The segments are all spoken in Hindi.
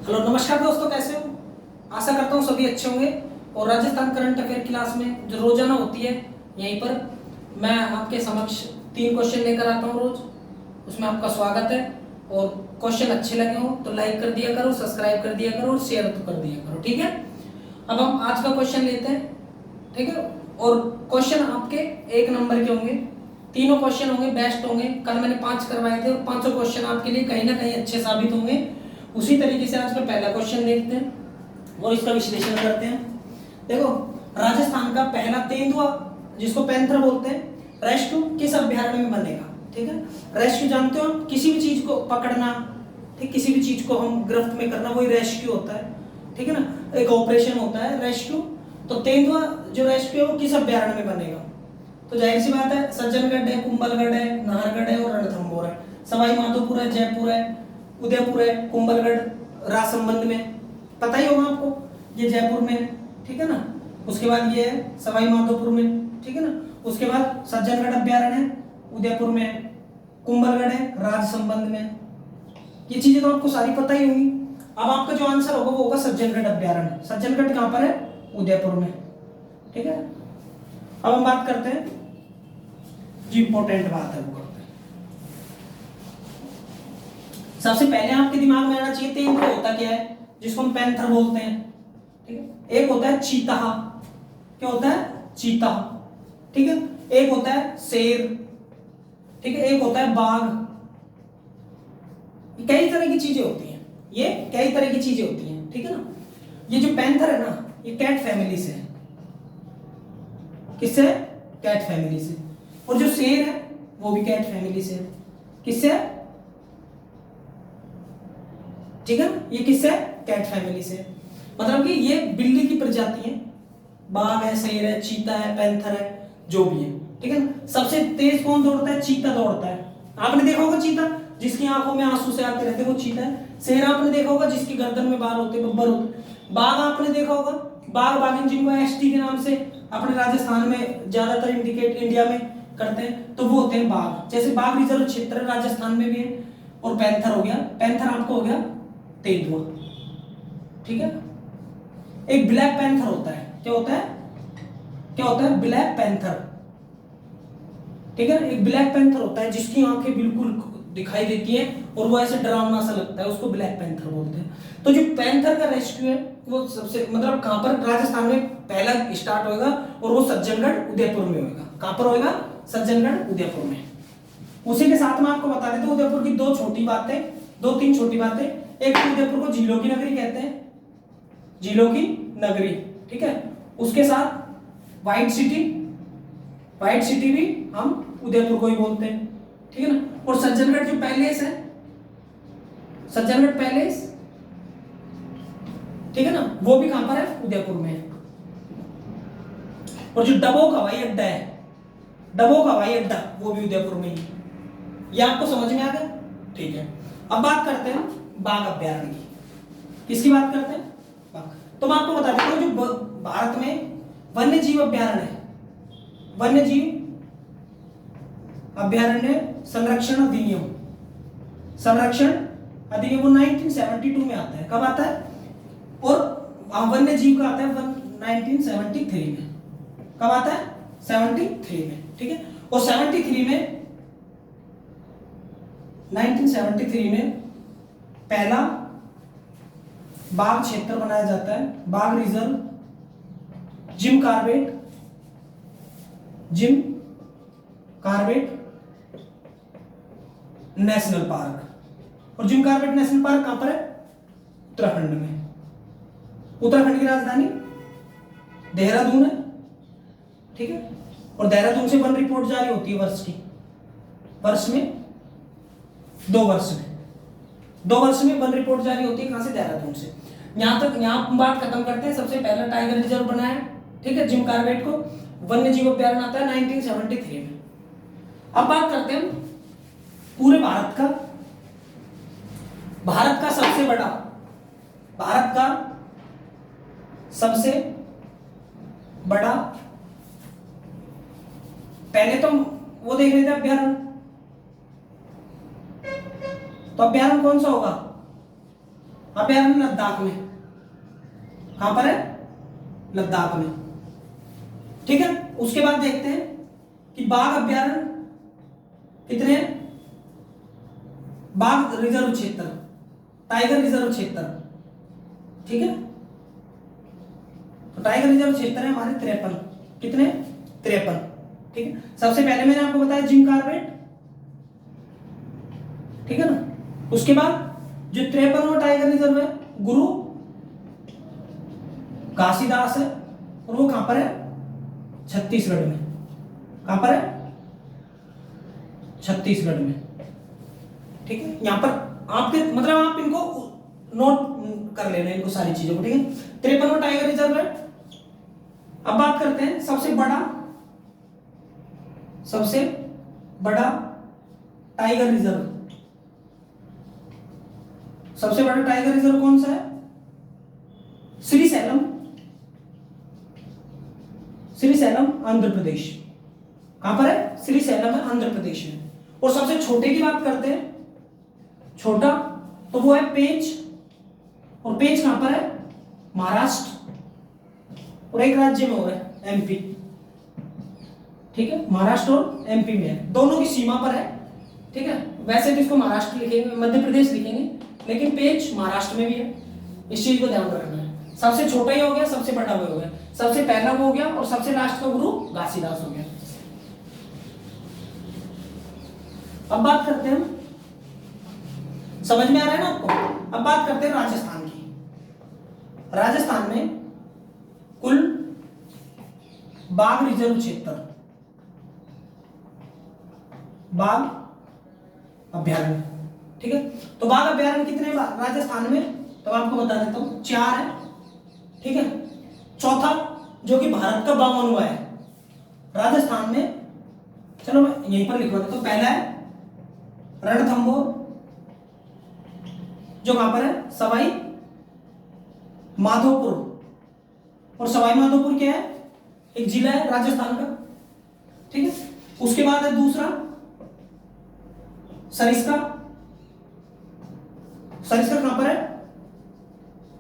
हेलो नमस्कार दोस्तों, कैसे हो? आशा करता हूँ सभी अच्छे होंगे। और राजस्थान करंट अफेयर क्लास में जो रोजाना होती है, यहीं पर मैं आपके समक्ष 3 क्वेश्चन लेकर आता हूँ रोज। उसमें आपका स्वागत है। और क्वेश्चन अच्छे लगे हो तो लाइक कर दिया करो, सब्सक्राइब कर दिया करो और शेयर तो कर दिया करो, ठीक है। अब हम आज का क्वेश्चन लेते हैं, ठीक है। और क्वेश्चन आपके 1 नंबर के होंगे। तीनों क्वेश्चन होंगे, बेस्ट होंगे। कल मैंने 5 करवाए थे और पांचों क्वेश्चन आपके लिए कहीं ना कहीं अच्छे साबित होंगे। उसी तरीके से आज का पहला क्वेश्चन देखते हैं और इसका विश्लेषण करते हैं। देखो, राजस्थान का पहला तेंदुआ, जिसको पैंथर बोलते हैं, रेस्क्यू किस अभ्यारण्य में बनेगा? ठीक है। रेस्क्यू जानते हो, किसी भी चीज को पकड़ना, ठीक, किसी भी चीज को हम गिरफ्त में करना, वही रेस्क्यू होता है, ठीक है ना। एक ऑपरेशन होता है रेस्क्यू। तो तेंदुआ जो रेस्क्यू है वो किस अभ्यारण्य में बनेगा? तो जाहिर सी बात है, सज्जनगढ़ है, कुंभलगढ़ है, नाहरगढ़ है और रणथंभौर है। सवाई माधोपुर है, जयपुर है, उदयपुर है, कुंभलगढ़ राजसमंद में, पता ही होगा आपको, ये जयपुर में है, ठीक है ना। उसके बाद ये है सवाई माधोपुर में, ठीक है ना। उसके बाद सज्जनगढ़ अभ्यारण्य है, उदयपुर में है, कुंभलगढ़ है, राजसमंद में। ये चीजें तो आपको सारी पता ही होंगी। अब आपका जो आंसर होगा वो होगा सज्जनगढ़ अभ्यारण्य। सज्जनगढ़ कहां पर है? उदयपुर में, ठीक है। अब हम बात करते हैं, जो इंपॉर्टेंट बात है वो करते हैं। सबसे पहले आपके दिमाग में आना चाहिए तेंदुआ होता क्या है, जिसको हम पैंथर बोलते हैं, ठीक है। एक होता है चीता, क्या होता है? चीता, ठीक है। एक होता है शेर, ठीक है। एक होता है बाघ। कई तरह की चीजें होती हैं, ये कई तरह की चीजें होती हैं, ठीक है ना। ये जो पैंथर है ना, ये कैट फैमिली से है। किससे? कैट फैमिली से। और जो शेर है वो भी कैट फैमिली से है। किससे? ठीक है, ये किससे? कैट फैमिली से। मतलब कि ये बिल्ली की प्रजाति है। बाघ है, शेर है, चीता है, पैंथर है, जो भी है, ठीक है ना। सबसे तेज कौन दौड़ता है? चीता दौड़ता है। आपने देखा होगा चीता, जिसकी आंखों में आंसू से आते रहते हैं, वो चीता है। शेर आपने देखा होगा, जिसकी गर्दन में बाल होते हैं, बब्बर होते। बाघ आपने देखा होगा, बाघ बाघिन, जिनको एसटी के नाम से अपने राजस्थान में ज्यादातर इंडिकेट इंडिया में करते हैं, तो वो होते हैं बाघ। जैसे बाघ रिजर्व क्षेत्र राजस्थान में भी है। और पैंथर हो गया, पैंथर आपको हो गया तेंदुआ, ठीक है। एक ब्लैक पैंथर होता है, क्या होता है? क्या होता है? ब्लैक पैंथर, ठीक है। एक ब्लैक पैंथर होता है जिसकी आंखें बिल्कुल दिखाई देती है और वो ऐसे डरावना सा लगता है, उसको ब्लैक पैंथर बोलते हैं। तो जो पैंथर का रेस्क्यू है वो सबसे मतलब कहां पर? राजस्थान में पहला स्टार्ट होगा और वो सज्जनगढ़ उदयपुर में होगा। कहां पर होगा? सज्जनगढ़ उदयपुर में। उसी के साथ में आपको बता देते उदयपुर की 2 छोटी बातें, 2-3 छोटी बातें। एक तो उदयपुर को झीलों की नगरी कहते हैं, झीलों की नगरी, ठीक है। उसके साथ व्हाइट सिटी, व्हाइट सिटी भी हम उदयपुर को ही बोलते हैं, ठीक है ना। और सज्जनगढ़ जो पैलेस है, सज्जनगढ़ पैलेस, ठीक है ना, वो भी कहां पर है? उदयपुर में है। और जो डबोक हवाई अड्डा है, डबोक हवाई अड्डा, वो भी उदयपुर में ही। ये आपको समझ में आ गया? ठीक है। अब बात करते हैं बाघ अभ्यारण्य की। किसकी बात करते हैं? बाघ। तो मैं आपको बता देता हूं, जो भारत में वन्य जीव अभ्यारण्य है, वन्य जीव अभ्यारण्य संरक्षण अधिनियम, संरक्षण अधिनियम, वो 1972 में आता है। कब आता है? और वन्य जीव का आता है 1973 में। कब आता है? 73 में, ठीक है। और 73 में 1973 में पहला बाघ क्षेत्र बनाया जाता है, बाघ reserve, Jim Corbett, Jim Corbett national park. और जिम कॉर्बेट नेशनल पार्क कहां पर है? उत्तराखंड में। उत्तराखंड की राजधानी देहरादून है, ठीक है। और देहरादून से वन रिपोर्ट जारी होती है वर्ष की, वर्ष में 2 वर्ष में, 2 वर्ष में वन रिपोर्ट जारी होती है। कहां से? देहरादून से। यहां तक, यहां बात खत्म करते हैं। सबसे पहला टाइगर रिजर्व बनाया, ठीक है, जिम कॉर्बेट को। वन्य जीव अभ्यारण्य आता है 1973 में। अब बात करते हैं पूरे भारत का, भारत का सबसे बड़ा, भारत का सबसे बड़ा, पहले तो वो देख रहे थे अभ्यारण्य, तो अभ्यारण्य कौन सा होगा? अभ्यारण्य लद्दाख में, कहां पर है? लद्दाख में। ठीक है, उसके बाद देखते हैं कि बाघ अभ्यारण्य कितने हैं? बाघ रिजर्व क्षेत्र, टाइगर रिजर्व क्षेत्र, ठीक है, तो टाइगर रिजर्व क्षेत्र है हमारे 53। कितने? 53। ठीक है, सबसे पहले मैंने आपको बताया जिम कॉर्बेट, ठीक है ना। उसके बाद जो 53वां टाइगर रिजर्व है गुरु घासीदास है, और वो कहां पर है? छत्तीसगढ़ में। कहां पर है? छत्तीसगढ़ में। ठीक है, यहां पर आपके मतलब आप इनको नोट कर लेना, इनको सारी चीजों को। ठीक है, 53वां टाइगर रिजर्व है। अब बात करते हैं सबसे बड़ा टाइगर रिजर्व। सबसे बड़ा टाइगर रिजर्व कौन सा है? श्रीशैलम, श्रीशैलम आंध्र प्रदेश। कहां पर है? श्रीशैलम है, आंध्र प्रदेश में। और सबसे छोटे की बात करते हैं, छोटा तो वो है पेंच, और पेंच कहां पर है? महाराष्ट्र, और एक राज्य में हो है एमपी। ठीक है, महाराष्ट्र और एमपी में है, दोनों की सीमा पर है। ठीक है, वैसे तो इसको महाराष्ट्र लिखेंगे, मध्य प्रदेश लिखेंगे, लेकिन पेंच महाराष्ट्र में भी है, इस चीज को ध्यान रखना है। सबसे छोटा ही हो गया, सबसे बड़ा वो हो गया, सबसे पहला वो हो गया, और सबसे लास्ट का गुरु घासीदास हो गया। अब बात करते हैं, समझ में आ रहा है ना आपको? अब बात करते हैं राजस्थान की। राजस्थान में कुल बाघ रिजर्व क्षेत्र, बाघ अभ्यारण्य, ठीक है, तो बाघ अभ्यारण्य कितने राजस्थान में? तो आपको बता देता हूं, 4 है। ठीक है, चौथा जो कि भारत का 52वां है राजस्थान में, चलो मैं यहीं पर लिखवा देता हूं। पहला है रणथंभौर, जो कहां पर है? सवाई माधोपुर, और सवाई माधोपुर क्या है? एक जिला है राजस्थान का। ठीक है, उसके बाद है दूसरा सरिस्का। सरिस्का कहां पर है?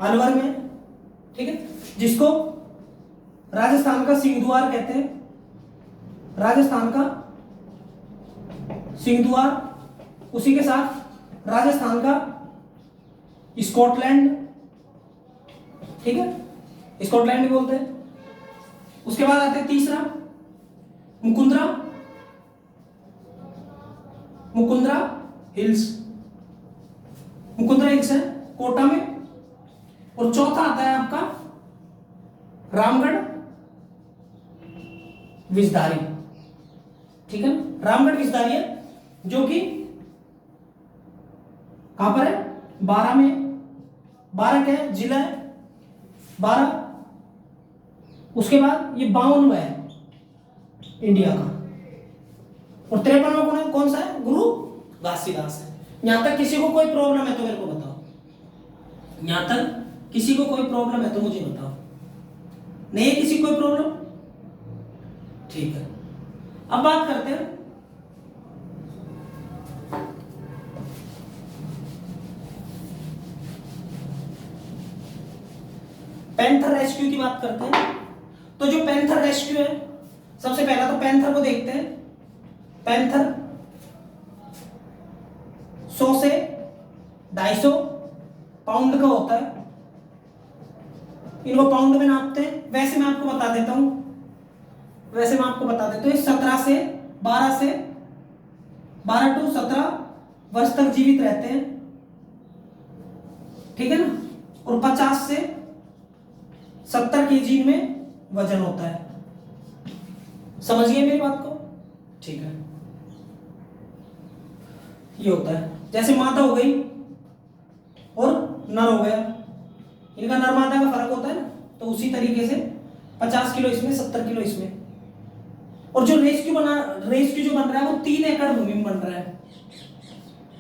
अलवर में। ठीक है, जिसको राजस्थान का सिंहद्वार कहते हैं, राजस्थान का सिंहद्वार। उसी के साथ राजस्थान का स्कॉटलैंड, ठीक है, स्कॉटलैंड भी बोलते हैं। उसके बाद आते हैं तीसरा मुकुंदरा, मुकुंदरा हिल्स, मुकुंदरा हिल्स है कोटा में। और चौथा आता है आपका रामगढ़ विजधारी। ठीक है, रामगढ़ विजधारी है, जो कि कहां पर है? 12 में। 12 क्या है? जिला है 12। उसके बाद ये 52वां है इंडिया का, और 53वां कौन सा है? गुरु घासीदास है। यहां तक किसी को कोई प्रॉब्लम है तो मेरे को बताओ, यहां तक किसी को कोई प्रॉब्लम है तो मुझे बताओ। नहीं है किसी को कोई प्रॉब्लम? ठीक है, अब बात करते हैं पैंथर रेस्क्यू की। बात करते हैं, तो जो पैंथर रेस्क्यू है, सबसे पहला तो पैंथर को देखते हैं। पैंथर 100 से 250 पाउंड का होता है, इनको पाउंड में नापते हैं। वैसे मैं आपको बता देता हूं, 17 से 12 टू 17 वर्ष तक जीवित रहते हैं। ठीक है ना, और 50 से 70 केजी में वजन होता है। समझ गए मेरी बात को? ठीक है, ये होता है। जैसे मादा हो गई और नर हो गया, इनका नर मादा का फर्क होता है ना, तो उसी तरीके से 50 किलो इसमें, 70 किलो इसमें। और जो रेस्क्यू जो बन रहा है वो 3 एकड़ भूमि में बन रहा है।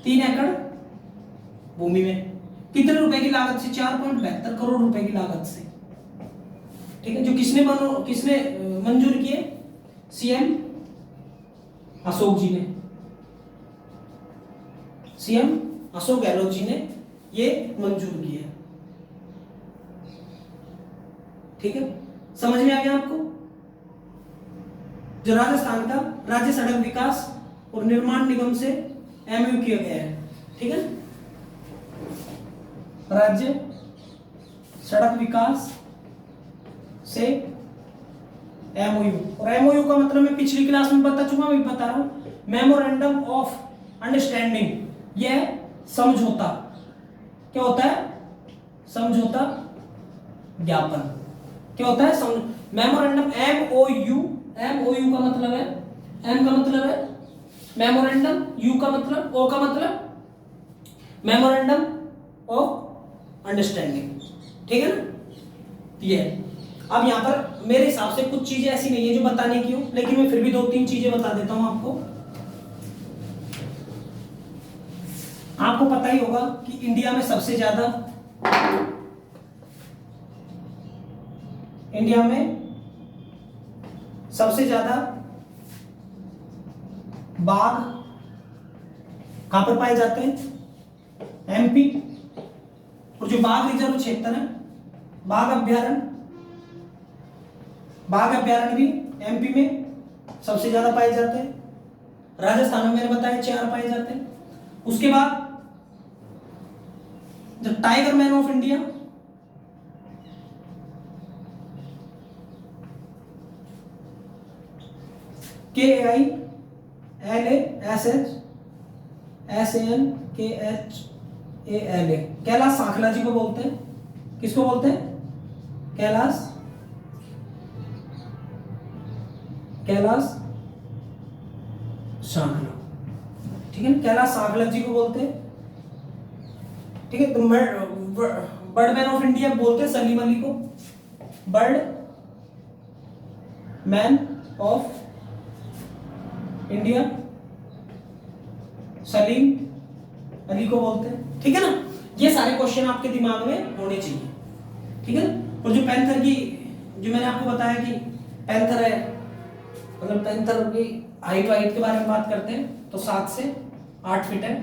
3 एकड़ भूमि में कितने रुपए की लागत से? 4.72 करोड़ रुपए की लागत से। ठीक है, जो किसने मंजूर किए? सीएम अशोक जी ने, सीएम अशोक गहलोत जी ने ये मंजूर किया। ठीक है, समझ में आ गया आपको? जो राजस्थान का राज्य सड़क विकास और निर्माण निगम से एमयू किया गया है। ठीक है, राज्य सड़क विकास से एमओयू। और एमओयू का मतलब मैं पिछली क्लास में बता चुका, मैं बता रहा हूं, मेमोरेंडम ऑफ अंडरस्टैंडिंग। यह समझौता, क्या होता है? समझौता ज्ञापन। क्या होता है? Memorandum, MOU. एमओयू का मतलब है, एम का मतलब है मेमोरेंडम, यू का मतलब, ओ का मतलब मेमोरेंडम ऑफ अंडरस्टैंडिंग। ठीक है ना? ये अब यहां पर मेरे हिसाब से कुछ चीजें ऐसी नहीं है जो बताने की हो, लेकिन मैं फिर भी 2-3 चीजें बता देता हूं आपको। आपको पता ही होगा कि इंडिया में सबसे ज्यादा, इंडिया में सबसे ज्यादा बाघ कहां पर पाए जाते हैं? एमपी। और जो बाघ रिजर्व क्षेत्र है, बाघ अभ्यारण्य, बाघ अभ्यारण्य भी एमपी में सबसे ज्यादा पाए जाते हैं। राजस्थान में मैंने बताया 4 पाए जाते हैं। उसके बाद the tiger man of India, KAILASHSANKHALA, Kailash Sankhala ji को बोलते हैं। किसको बोलते हैं? कैलाश सांखला। ठीक है, कैलाश सांखला जी को बोलते हैं। ठीक है, तो बर्ड मैन ऑफ इंडिया बोलते हैं सलीम अली को। Bird man of India Salim Ali को बोलते हैं। ठीक है ना? ये सारे क्वेश्चन आपके दिमाग में होने चाहिए। ठीक है, और जो पैंथर की, जो मैंने आपको बताया कि पैंथर है, मतलब पैंथर की हाइट के बारे में बात करते हैं तो 7 से 8 फीट है।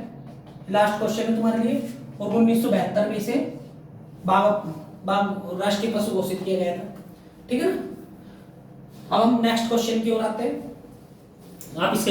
लास्ट क्वेश्चन है तुम्हारे लिए। और 1972 में इसे बाघ राष्ट्रीय पशु घोषित किया गया था। ठीक है ना? अब हम नेक्स्ट क्वेश्चन की ओर आते हैं। आप इसके